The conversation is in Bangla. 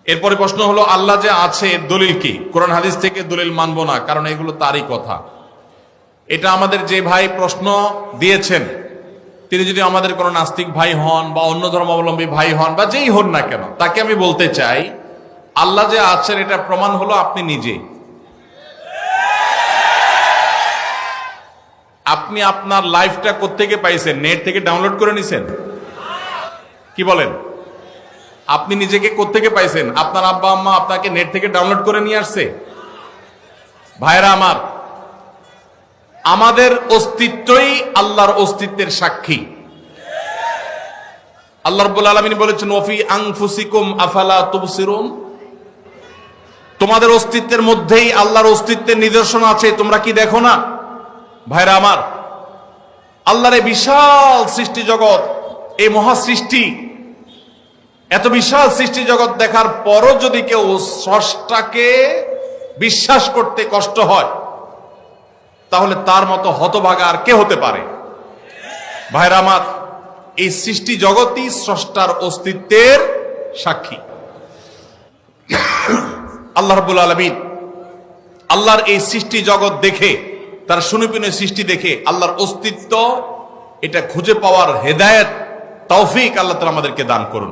এরপরে প্রশ্ন হলো, আল্লাহ যে আছে এর দলিল কি? কোরআন হাদিস থেকে দলিল মানবো না, কারণ এগুলো তারই কথা। এটা আমাদের যে ভাই প্রশ্ন দিয়েছেন, তিনি যদি আমাদের কোনো নাস্তিক ভাই হন বা অন্য ধর্মাবলম্বী ভাই হন বা যেই হন না কেন, তাকে আমি বলতে চাই, আল্লাহ যে আছেন এটা প্রমাণ হলো আপনি নিজে। আপনি আপনার লাইফটা কোত্থেকে পাইছেন? নেট থেকে ডাউনলোড করে নিছেন? কি বলেন? আপনি নিজেকে কোত্থেকে পাইছেন? আপনার আব্বা আম্মা আপনাকে নেট থেকে ডাউনলোড করে নিয়ে আসছে? ভাইরা আমার, আমাদের অস্তিত্বই আল্লাহর অস্তিত্বের সাক্ষী। আল্লাহ রাব্বুল আলামিন বলেছেন, ওয়াফি আনফুসিকুম আফালা তুবসিরুন, তোমাদের অস্তিত্বের মধ্যেই আল্লাহর অস্তিত্বের নিদর্শন আছে, তোমরা কি দেখো না? ভাইরা আমার, আল্লাহর এই বিশাল সৃষ্টি জগৎ, এই মহা সৃষ্টি, এত বিশাল সৃষ্টি জগৎ দেখার পরও যদি কেউ স্রষ্টাকে বিশ্বাস করতে কষ্ট হয়, তাহলে তার মতো হতভাগা আর কে হতে পারে? ভাইরা আমার, এই সৃষ্টি জগৎই স্রষ্টার অস্তিত্বের সাক্ষী। আল্লাহ রাব্বুল আলামিন আল্লাহর এই সৃষ্টি জগৎ দেখে, তার সুনিপুণ সৃষ্টি দেখে আল্লাহর অস্তিত্ব এটা খুঁজে পাওয়ার হেদায়েত, তৌফিক আল্লাহ তাআলা আমাদেরকে দান করুন।